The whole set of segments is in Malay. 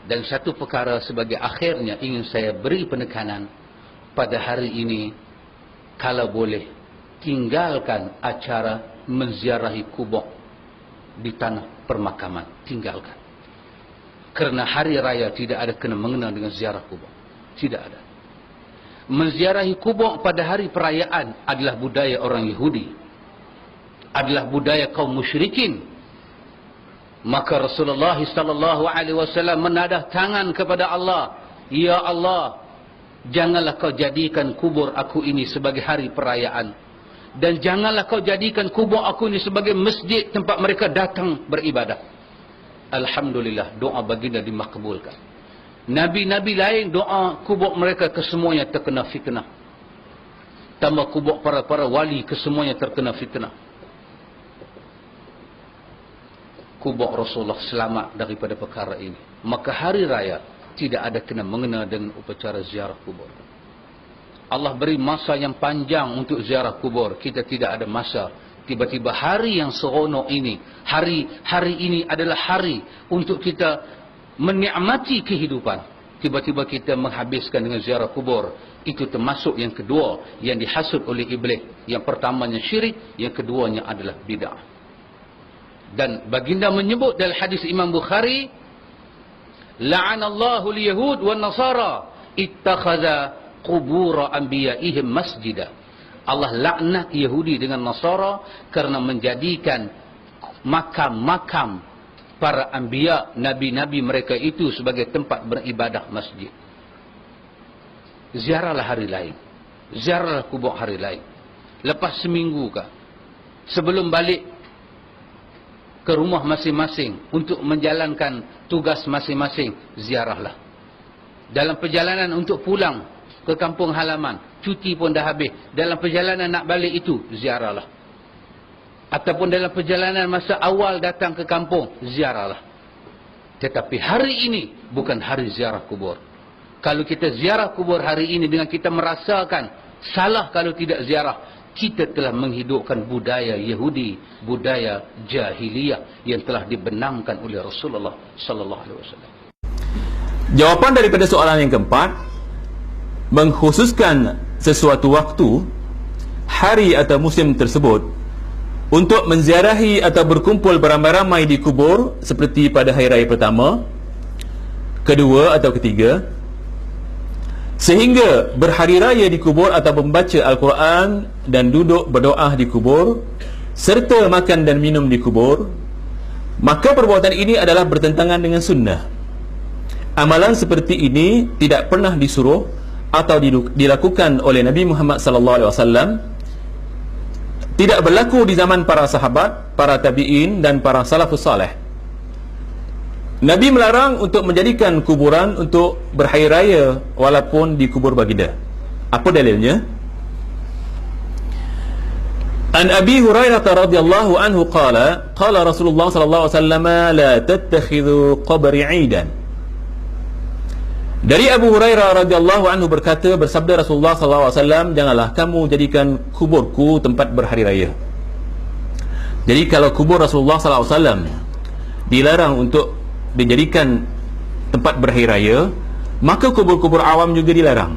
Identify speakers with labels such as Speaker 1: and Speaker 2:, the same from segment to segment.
Speaker 1: Dan satu perkara sebagai akhirnya ingin saya beri penekanan pada hari ini, kalau boleh tinggalkan acara menziarahi kubur di tanah permakaman, tinggalkan. Kerana hari raya tidak ada kena mengena dengan ziarah kubur, tidak ada. Menziarahi kubur pada hari perayaan adalah budaya orang Yahudi, adalah budaya kaum musyrikin. Maka Rasulullah sallallahu alaihi wasallam menadah tangan kepada Allah, ya Allah, janganlah kau jadikan kubur aku ini sebagai hari perayaan, dan janganlah kau jadikan kubur aku ini sebagai masjid tempat mereka datang beribadah. Alhamdulillah, doa baginda dimakbulkan. Nabi-nabi lain doa kubur mereka kesemuanya terkena fitnah. Tambah kubur para wali kesemuanya terkena fitnah. Kubur Rasulullah selamat daripada perkara ini. Maka hari raya tidak ada kena mengena dengan upacara ziarah kubur. Allah beri masa yang panjang untuk ziarah kubur, kita tidak ada masa. Tiba-tiba hari yang seronok ini, hari ini adalah hari untuk kita menikmati kehidupan, tiba-tiba kita menghabiskan dengan ziarah kubur. Itu termasuk yang kedua yang dihasut oleh iblis. Yang pertamanya syirik, yang keduanya adalah bid'ah. Dan baginda menyebut dalam hadis Imam Bukhari, la'anallahu al-yahud wan nasara ittakhadha qubur anbiya'ihim masjida. Allah laknat Yahudi dengan Nasara kerana menjadikan makam-makam para anbiya, nabi-nabi mereka itu sebagai tempat beribadah masjid. Ziarahlah hari lain, ziarahlah kubur hari lain. Lepas seminggu kah, sebelum balik ke rumah masing-masing untuk menjalankan tugas masing-masing, ziarahlah. Dalam perjalanan untuk pulang ke kampung halaman, cuti pun dah habis, dalam perjalanan nak balik itu, ziarahlah. Ataupun dalam perjalanan masa awal datang ke kampung, ziarahlah. Tetapi hari ini bukan hari ziarah kubur. Kalau kita ziarah kubur hari ini dengan kita merasakan salah kalau tidak ziarah, kita telah menghidupkan budaya Yahudi, budaya jahiliyah yang telah dibenamkan oleh Rasulullah sallallahu alaihi wasallam.
Speaker 2: Jawapan daripada soalan yang keempat, mengkhususkan sesuatu waktu, hari atau musim tersebut untuk menziarahi atau berkumpul beramai-ramai di kubur seperti pada hari raya pertama, kedua atau ketiga, sehingga berhari raya di kubur atau membaca Al-Quran dan duduk berdoa di kubur serta makan dan minum di kubur, maka perbuatan ini adalah bertentangan dengan sunnah. Amalan seperti ini tidak pernah disuruh atau dilakukan oleh Nabi Muhammad SAW, tidak berlaku di zaman para sahabat, para tabi'in dan para salafus salih. Nabi melarang untuk menjadikan kuburan untuk berhari raya walaupun di kubur baginda. Apa dalilnya? An Abi Hurairah radhiyallahu anhu qala Rasulullah sallallahu alaihi wasallam la tattakhidhu qabri 'idan. Dari Abu Hurairah radhiyallahu anhu berkata, bersabda Rasulullah sallallahu alaihi wasallam, janganlah kamu jadikan kuburku tempat berhari raya. Jadi kalau kubur Rasulullah sallallahu alaihi wasallam dilarang untuk dijadikan tempat berhari raya, maka kubur-kubur awam juga dilarang.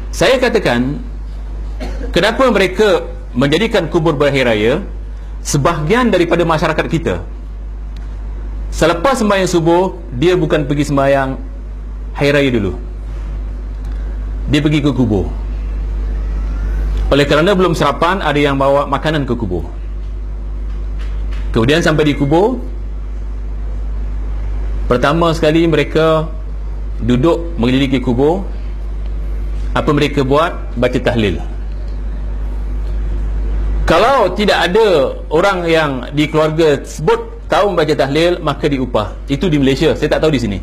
Speaker 2: Saya katakan, kenapa mereka menjadikan kubur berhari raya? Sebahagian daripada masyarakat kita, selepas sembahyang subuh, dia bukan pergi sembahyang hari raya dulu, dia pergi ke kubur. Oleh kerana belum sarapan, ada yang bawa makanan ke kubur. Kemudian sampai di kubur, pertama sekali mereka duduk mengelilingi kubur. Apa mereka buat? Baca tahlil. Kalau tidak ada orang yang di keluarga tersebut tahu membaca tahlil, maka diupah. Itu di Malaysia, saya tak tahu di sini.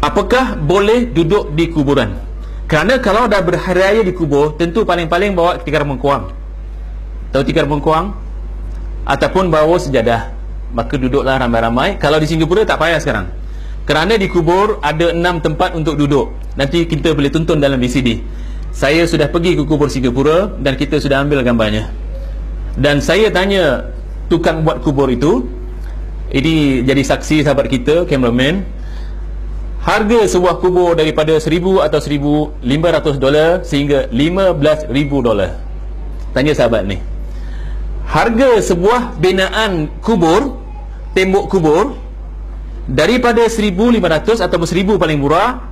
Speaker 2: Apakah boleh duduk di kuburan? Kerana kalau dah berhari raya di kubur, tentu paling-paling bawa tikar mengkuang. Tahu tikar mengkuang? Ataupun bawa sejadah. Maka duduklah ramai-ramai. Kalau di Singapura tak payah sekarang, kerana di kubur ada 6 tempat untuk duduk. Nanti kita boleh tonton dalam VCD. Saya sudah pergi ke kubur Singapura dan kita sudah ambil gambarnya. Dan saya tanya tukang buat kubur itu, ini jadi saksi sahabat kita, cameraman. Harga sebuah kubur daripada 1,000 atau 1,500 dolar sehingga 15,000 dolar. Tanya sahabat ni, harga sebuah binaan kubur, tembok kubur, daripada 1,500 atau 1,000 paling murah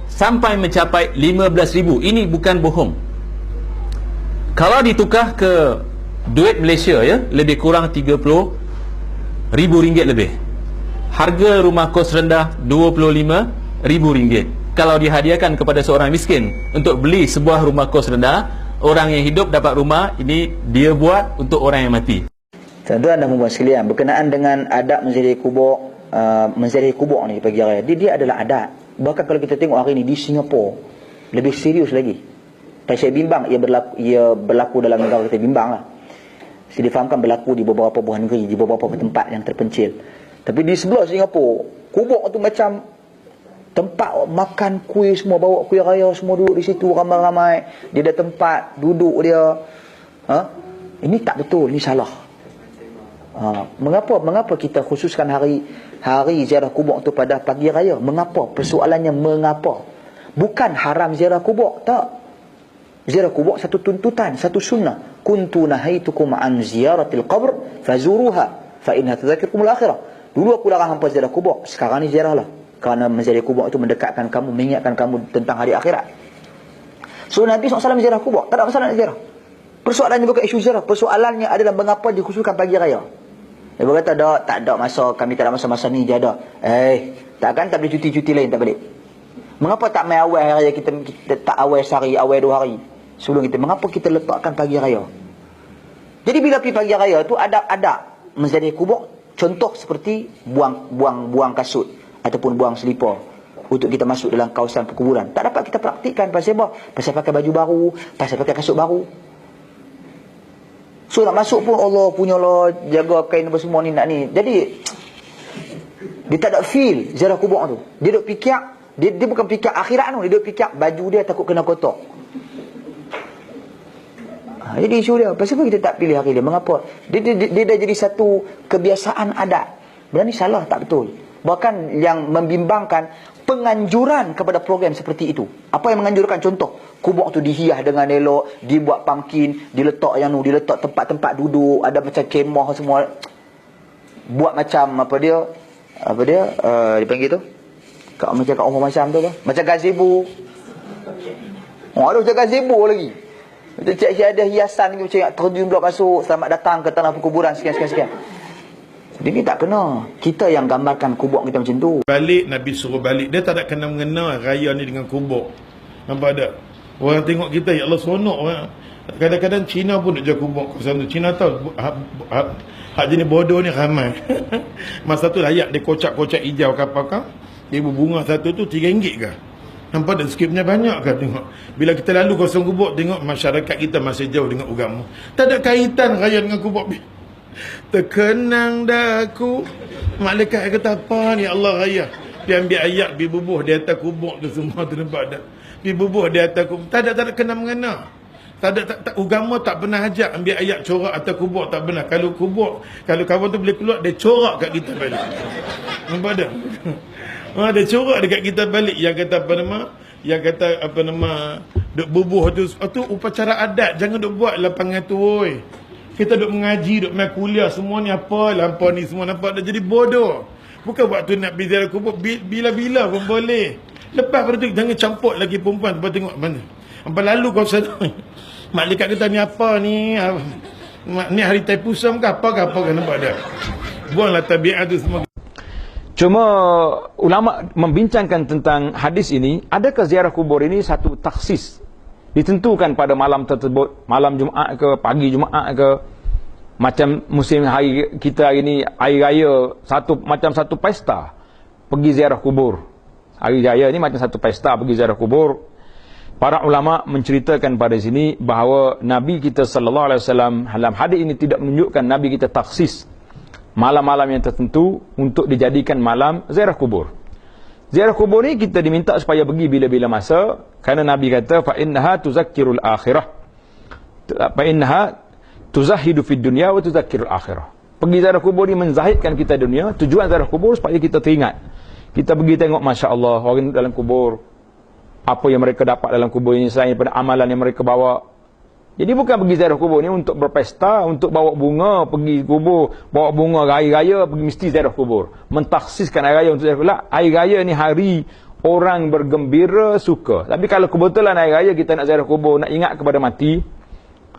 Speaker 2: sampai mencapai 15,000. Ini bukan bohong. Kalau ditukar ke duit Malaysia, ya, lebih kurang 30,000 ringgit lebih. Harga rumah kos rendah 25,000 ringgit. Kalau dihadiahkan kepada seorang miskin untuk beli sebuah rumah kos rendah, orang yang hidup dapat rumah, ini dia buat untuk orang yang mati.
Speaker 3: Tuan-tuan dan puan sekalian, berkenaan dengan adab menziarahi kubur ni pagi raya, dia adalah adat. Bahkan kalau kita tengok hari ni di Singapura, lebih serius lagi. Saya bimbang ia berlaku dalam negara kita, bimbang lah. Saya difahamkan berlaku di beberapa buah negeri, di beberapa tempat yang terpencil. Tapi di sebelah Singapura, kubur tu macam tempat makan kuih semua, bawa kuih raya semua duduk di situ ramai-ramai. Dia ada tempat duduk dia. Ini tak betul, ini salah. Mengapa kita khususkan hari ziarah kubur tu pada pagi raya? Mengapa? Persoalannya mengapa? Bukan haram ziarah kubur, tak. Ziarah kubur satu tuntutan, satu sunnah. Kuntu nahaitukum an ziyaratil qabr fazuruha fa innaha tudzakirukumul akhirah. Dulu aku larang hampa ziarah kubur, sekarang ni ziarahlah. Kerana menziarahi kubur itu mendekatkan kamu, mengingatkan kamu tentang hari akhirat. So Nabi SAW ziarah kubur, tak ada masalah nak ziarah. Persoalannya bukan isu ziarah, persoalannya adalah mengapa dikhususkan pagi raya. Dia berkata, tak ada masa, kami tak ada masa ni je ada. Takkan tak boleh cuti-cuti lain tak balik. Mengapa tak main awal hari raya, kita tak awal sehari, awal 2 hari sebelum kita? Mengapa kita letakkan pagi raya? Jadi bila pergi pagi raya tu ada menziarahi kubur. Contoh seperti buang kasut ataupun buang selipar untuk kita masuk dalam kawasan perkuburan. Tak dapat kita praktikkan. Pasal apa? Pasal pakai baju baru, pasal pakai kasut baru. So nak masuk pun Allah punya lah, jaga kain apa semua ni nak ni. Jadi dia tak ada feel ziarah kubur tu. Dia duk fikir, dia bukan fikir akhirat tu, dia duk fikir baju dia takut kena kotor. Jadi isu dia, pasal apa kita tak pilih hari dia? Mengapa? Dia dah jadi satu kebiasaan adat. Benda ni salah, tak betul. Bahkan yang membimbangkan penganjuran kepada program seperti itu. Apa yang menganjurkan? Contoh, kubur tu dihias dengan elok, dibuat pumpkin, diletak yang diletak tempat-tempat duduk, ada macam kemah semua. Buat macam dipanggil tu? Macam kat rumah macam tu apa? Macam gazebo. Ada macam gazebo lagi. Cik-cik ada hiasan macam terjun blok masuk, selamat datang ke tanah perkuburan, sekian. Jadi ni tak kena. Kita yang gambarkan kubur kita macam tu.
Speaker 4: Balik, Nabi suruh balik. Dia tak ada kena-mengena raya ni dengan kubur. Nampak tak? Orang tengok kita, ya Allah seronok. Kadang-kadang Cina pun nak jual kubur ke sana. Cina tahu hak jenis bodoh ni ramai. Masa tu layak dia kocak-kocak hijau ke apa-apa. Dia berbunga satu tu RM3 ke? Nampak tak skipnya banyak kan tengok. Bila kita lalu kosong kubur, tengok masyarakat kita masih jauh dengan agama. Tak ada kaitan raya dengan kubur. Terkenang dah aku. Malaikat kata apa ni Allah raya. Dia ambil ayat pergi bubuh di atas kubur tu semua tu, nampak tak? Pergi bubuh di atas kubur. Tak ada kena-mengena. Agama tak pernah ajak ambil ayat corak atas kubur, tak pernah. Kalau kawan tu boleh keluar, dia corak kat kita balik. Nampak tak? Dia corak dekat kita balik. Yang kata apa nama duk bubuh tu upacara adat. Jangan duk buat lapangan tu oi. Kita duk mengaji, duk main kuliah, semua ni apa lampau ni semua, nampak dah jadi bodoh. Bukan waktu nak pergi ziarah kubur, bila-bila pun boleh. Lepas pada tu jangan campur lagi perempuan. Lepas tengok mana apa lalu kau sana. Malaikat kata ni apa ni? Ni hari Taipusam ke apa kan, nampak dah. Buanglah tabiat tu semua.
Speaker 5: Cuma ulama membincangkan tentang hadis ini, adakah ziarah kubur ini satu taksis ditentukan pada malam tersebut, malam Jumaat ke, pagi Jumaat ke, macam musim hari kita hari ini, hari raya, macam satu pesta pergi ziarah kubur. Hari raya ni macam satu pesta pergi ziarah kubur. Para ulama menceritakan pada sini bahawa Nabi kita sallallahu alaihi wasallam dalam hadis ini tidak menunjukkan Nabi kita taksis malam-malam yang tertentu untuk dijadikan malam ziarah kubur. Ziarah kubur ni kita diminta supaya pergi bila-bila masa, kerana Nabi kata fa innaha tuzakkirul akhirah. Fa innaha tuzahidu fid dunya wa tuzakkirul akhirah. Pergi ziarah kubur ni menzahidkan kita dunia. Tujuan ziarah kubur supaya kita teringat. Kita pergi tengok, Masya Allah, orang dalam kubur, apa yang mereka dapat dalam kubur ini selain daripada amalan yang mereka bawa. Jadi bukan pergi ziarah kubur ni untuk berpesta, untuk bawa bunga, pergi kubur, bawa bunga hari raya, pergi mesti ziarah kubur. Mentaksiskan hari raya untuk ziarah kubur. Hari raya ni hari orang bergembira, suka. Tapi kalau kebetulan hari raya kita nak ziarah kubur, nak ingat kepada mati,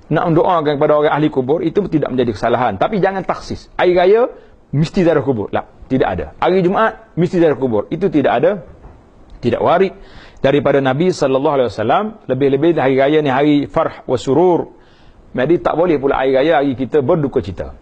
Speaker 5: nak mendoakan kepada orang ahli kubur, itu tidak menjadi kesalahan. Tapi jangan taksis. Hari raya, mesti ziarah kubur. Lah, tidak ada. Hari Jumaat, mesti ziarah kubur. Itu tidak ada. Tidak warid daripada Nabi SAW. Lebih-lebih hari raya ni hari farh wa surur. Jadi tak boleh pula hari raya hari kita berduka cita.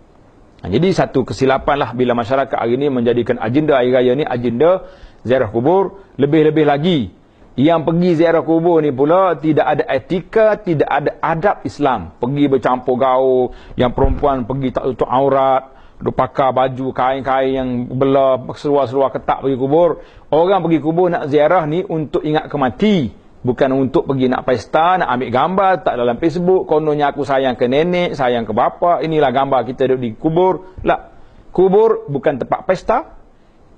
Speaker 5: Jadi satu kesilapan lah bila masyarakat hari ini menjadikan agenda hari raya ni agenda ziarah kubur. Lebih-lebih lagi, yang pergi ziarah kubur ni pula tidak ada etika, tidak ada adab Islam. Pergi bercampur gaul, yang perempuan pergi tak tutup aurat, pakai baju kain-kain yang belah, seluar-seluar ketat pergi kubur. Orang pergi kubur nak ziarah ni untuk ingat kemati, bukan untuk pergi nak pesta, nak ambil gambar tak dalam Facebook, kononnya aku sayang ke nenek, sayang ke bapa, inilah gambar kita duduk di kubur. Lah, kubur bukan tempat pesta.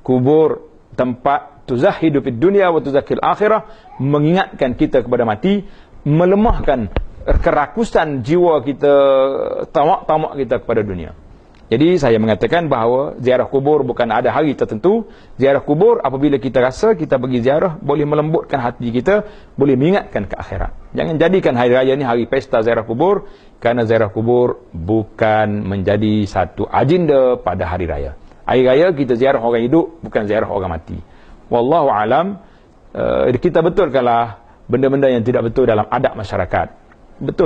Speaker 5: Kubur tempat tuzahidu fid dunya wa tuzakil akhirah, mengingatkan kita kepada mati, melemahkan kerakusan jiwa kita, tamak-tamak kita kepada dunia. Jadi saya mengatakan bahawa ziarah kubur bukan ada hari tertentu. Ziarah kubur apabila kita rasa kita pergi ziarah boleh melembutkan hati kita, boleh mengingatkan ke akhirat. Jangan jadikan hari raya ni hari pesta ziarah kubur, kerana ziarah kubur bukan menjadi satu agenda pada hari raya. Hari raya kita ziarah orang hidup, bukan ziarah orang mati. Wallahu alam. Kita betulkanlah benda-benda yang tidak betul dalam adab masyarakat. Betul.